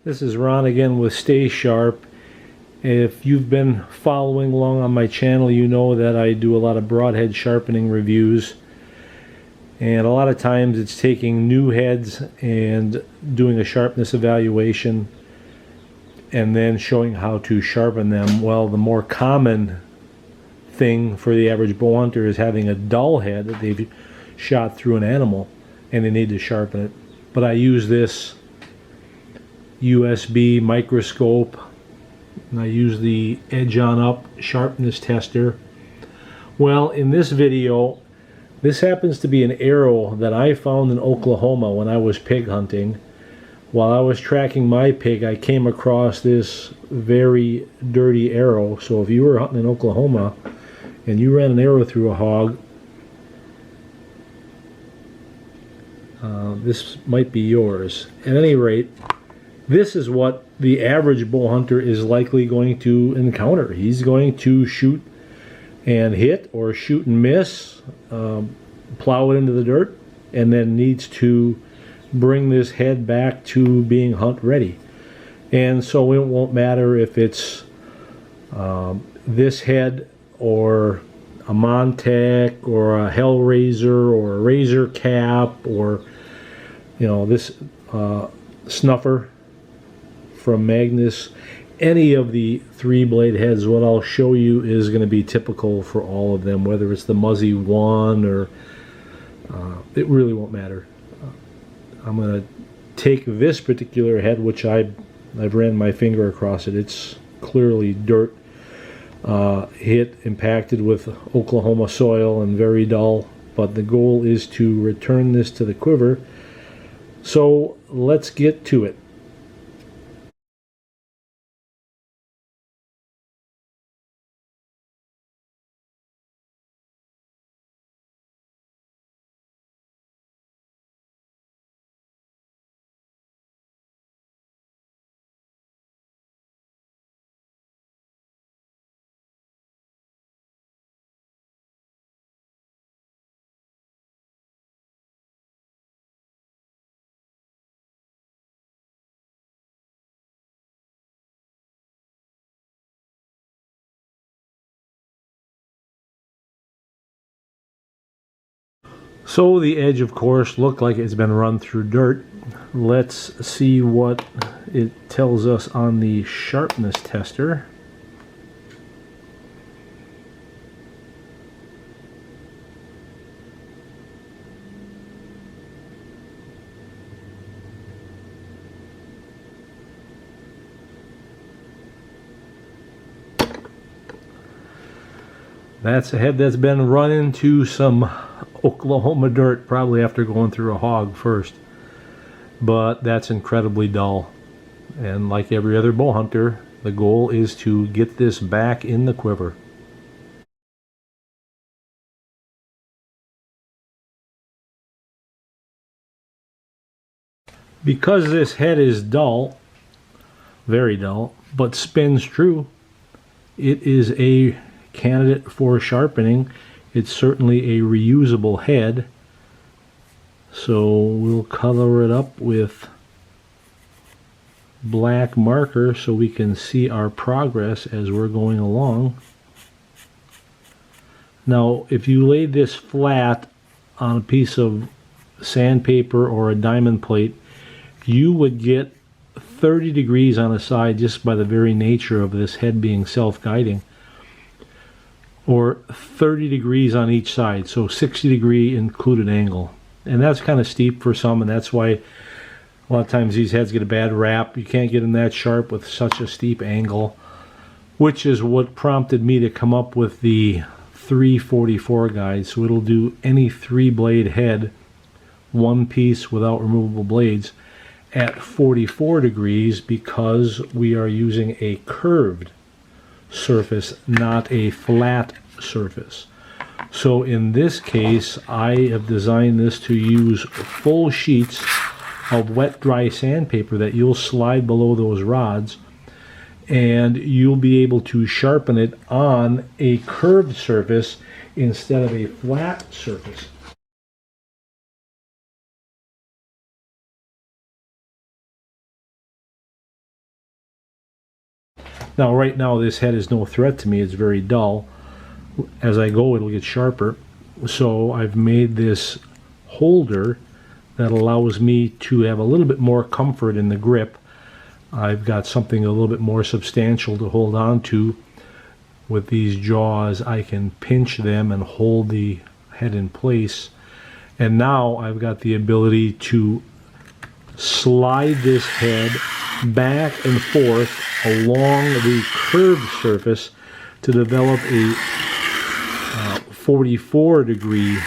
This is Ron again with Stay Sharp. If you've been following along on my channel, you know that I do a lot of broadhead sharpening reviews. And a lot of times it's taking new heads and doing a sharpness evaluation and then showing how to sharpen them. Well, the more common thing for the average bow hunter is having a dull head that they've shot through an animal and they need to sharpen it. But I use this USB microscope, and I use the edge on up sharpness tester. Well, in this video, this happens to be an arrow that I found in Oklahoma when I was pig hunting. While I was tracking my pig, I came across this very dirty arrow. So if you were hunting in Oklahoma and you ran an arrow through a hog, this might be yours. At any rate, this is what the average bow hunter is likely going to encounter. He's going to shoot and hit, or shoot and miss, plow it into the dirt, and then needs to bring this head back to being hunt ready. And so it won't matter if it's this head or a Montec or a Hellraiser or a Razor Cap, or this Snuffer from Magnus. Any of the 3-blade heads, what I'll show you is going to be typical for all of them, whether it's the Muzzy 1 or it really won't matter. I'm going to take this particular head, which I've ran my finger across it. It's clearly dirt, hit, impacted with Oklahoma soil and very dull, but the goal is to return this to the quiver. So let's get to it. So the edge, of course, looked like it's been run through dirt. Let's see what it tells us on the sharpness tester. That's a head that's been run into some Oklahoma dirt, probably after going through a hog first. But that's incredibly dull. And like every other bow hunter, the goal is to get this back in the quiver. Because this head is dull, very dull, but spins true, it is a candidate for sharpening. It's certainly a reusable head, so we'll color it up with black marker so we can see our progress as we're going along. Now, if you laid this flat on a piece of sandpaper or a diamond plate, you would get 30 degrees on a side just by the very nature of this head being self-guiding, or 30 degrees on each side, so 60-degree included angle. And that's kind of steep for some, and that's why a lot of times these heads get a bad rap. You can't get them that sharp with such a steep angle, which is what prompted me to come up with the 344 guide. So it'll do any 3-blade head, one piece without removable blades, at 44 degrees, because we are using a curved surface, not a flat surface. So in this case, I have designed this to use full sheets of wet dry sandpaper that you'll slide below those rods, and you'll be able to sharpen it on a curved surface instead of a flat surface. Now right now this head is no threat to me, it's very dull. As I go it'll get sharper. So I've made this holder that allows me to have a little bit more comfort in the grip. I've got something a little bit more substantial to hold on to. With these jaws I can pinch them and hold the head in place. And now I've got the ability to slide this head back and forth along the curved surface to develop a 44 degree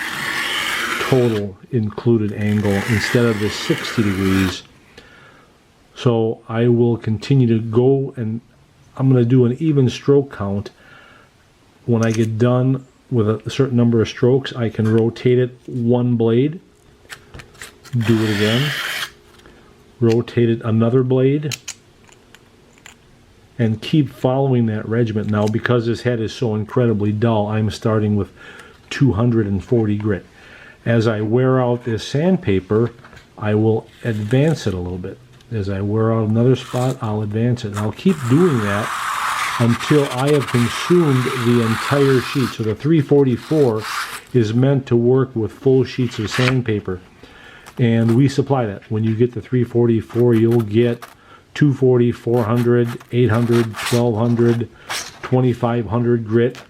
total included angle instead of the 60 degrees. So I will continue to go, and I'm going to do an even stroke count. When I get done with a certain number of strokes, I can rotate it one blade, do it again, rotate it another blade, and keep following that regiment. Now because this head is so incredibly dull, I'm starting with 240 grit. As I wear out this sandpaper, I will advance it a little bit. As I wear out another spot, I'll advance it. And I'll keep doing that until I have consumed the entire sheet. So the 344 is meant to work with full sheets of sandpaper. And we supply that. When you get the 344, you'll get 240, 400, 800, 1200, 2500 grit.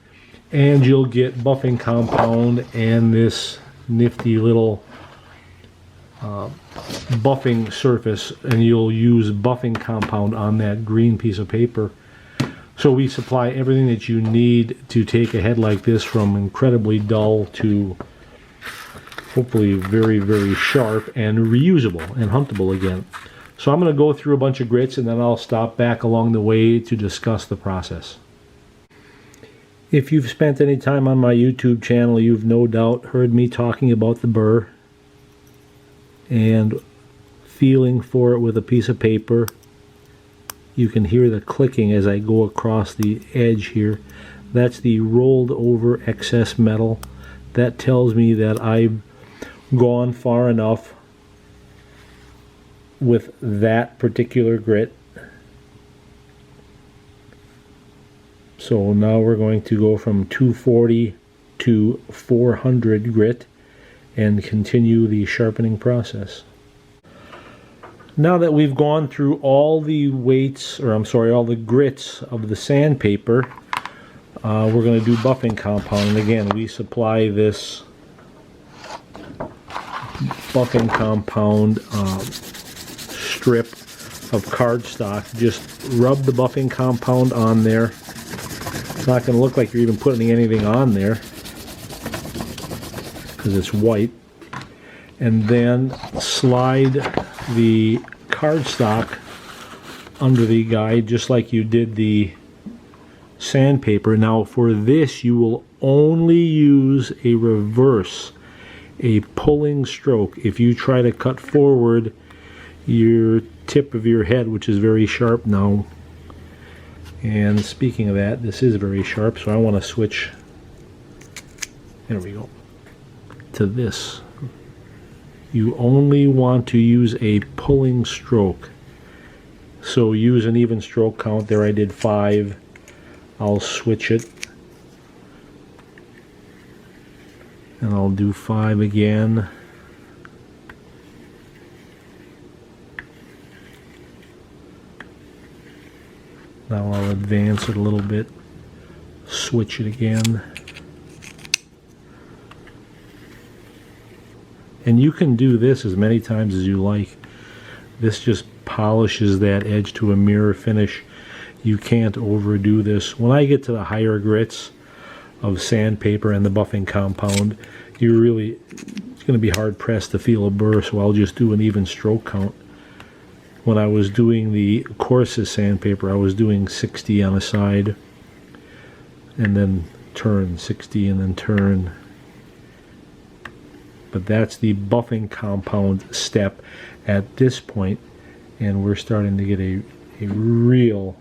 And you'll get buffing compound and this nifty little buffing surface. And you'll use buffing compound on that green piece of paper. So we supply everything that you need to take a head like this from incredibly dull to hopefully very, very sharp and reusable and huntable again. So I'm going to go through a bunch of grits and then I'll stop back along the way to discuss the process. If you've spent any time on my YouTube channel, you've no doubt heard me talking about the burr and feeling for it with a piece of paper. You can hear the clicking as I go across the edge here. That's the rolled over excess metal. That tells me that I've gone far enough with that particular grit. So now we're going to go from 240 to 400 grit and continue the sharpening process. Now that we've gone through all the weights, or I'm sorry, all the grits of the sandpaper, we're going to do buffing compound. And again, we supply this buffing compound strip of cardstock. Just rub the buffing compound on there. It's not going to look like you're even putting anything on there because it's white. And then slide the cardstock under the guide just like you did the sandpaper. Now for this you will only use a reverse, a pulling stroke. If you try to cut forward your tip of your head, which is very sharp now, and speaking of that, this is very sharp, so I want to switch, there we go, to this. You only want to use a pulling stroke. So use an even stroke count. There I did 5. I'll switch it. And I'll do 5 again. Now I'll advance it a little bit. Switch it again. And you can do this as many times as you like. This just polishes that edge to a mirror finish. You can't overdo this. When I get to the higher grits of sandpaper and the buffing compound, it's going to be hard pressed to feel a burr, so I'll just do an even stroke count. When I was doing the coarsest sandpaper, I was doing 60 on a side, and then turn, 60 and then turn. But that's the buffing compound step at this point, and we're starting to get a real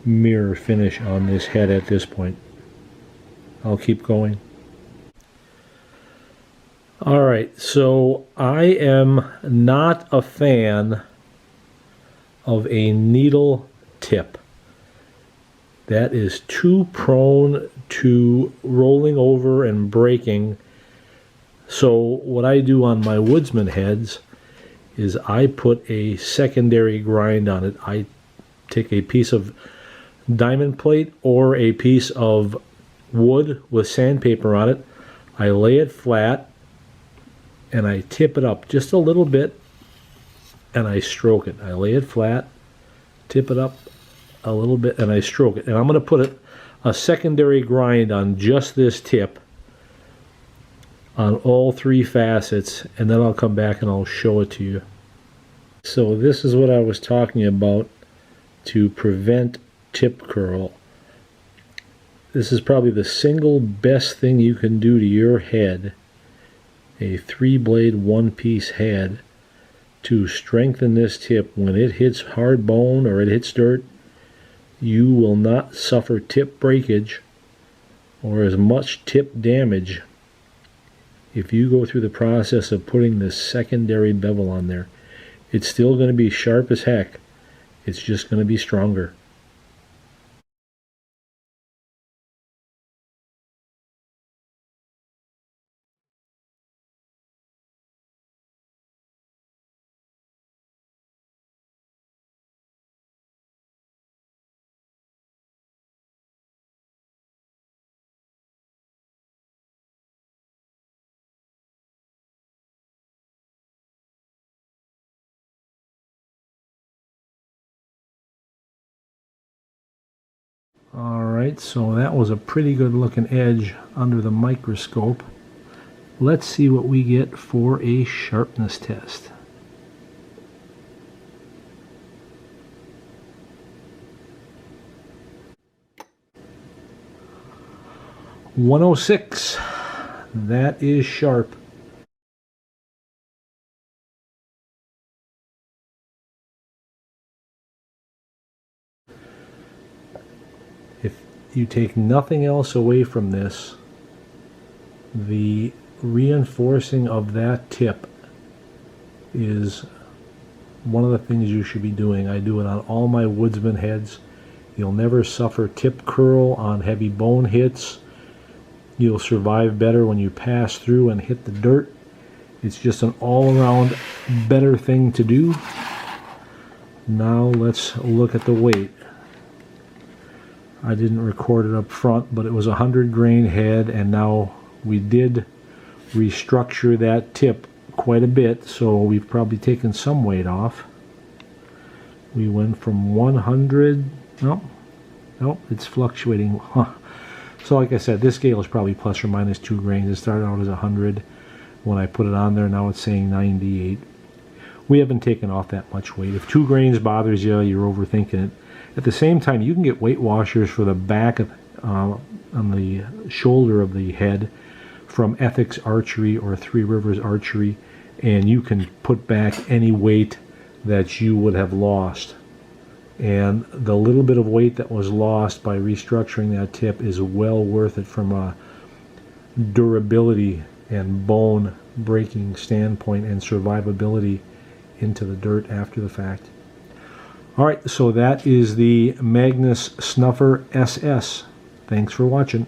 mirror finish on this head at this point. I'll keep going. Alright, so I am not a fan of a needle tip. that is too prone to rolling over and breaking. So what I do on my woodsman heads is I put a secondary grind on it. I take a piece of diamond plate or a piece of wood with sandpaper on it. I lay it flat and I tip it up just a little bit and I stroke it. I lay it flat, tip it up a little bit, and I stroke it. And I'm going to put a secondary grind on just this tip on all three facets, and then I'll come back and I'll show it to you. So this is what I was talking about to prevent tip curl. This is probably the single best thing you can do to your head, a 3-blade one-piece head, to strengthen this tip. When it hits hard bone or it hits dirt, you will not suffer tip breakage or as much tip damage if you go through the process of putting this secondary bevel on there. It's still going to be sharp as heck. It's just going to be stronger. Alright, so that was a pretty good looking edge under the microscope. Let's see what we get for a sharpness test. .106. That is sharp. If you take nothing else away from this, the reinforcing of that tip is one of the things you should be doing. I do it on all my woodsman heads. You'll never suffer tip curl on heavy bone hits. You'll survive better when you pass through and hit the dirt. It's just an all-around better thing to do. Now let's look at the weight. I didn't record it up front, but it was a 100 grain head, and now we did restructure that tip quite a bit, so we've probably taken some weight off. We went from 100, no, it's fluctuating. So like I said, this scale is probably plus or minus 2 grains. It started out as 100. When I put it on there, now it's saying 98. We haven't taken off that much weight. If 2 grains bothers you, you're overthinking it. At the same time, you can get weight washers for the back of, on the shoulder of the head from Ethics Archery or Three Rivers Archery, and you can put back any weight that you would have lost. And the little bit of weight that was lost by restructuring that tip is well worth it from a durability and bone breaking standpoint and survivability into the dirt after the fact. Alright, so that is the Magnus Snuffer SS. Thanks for watching.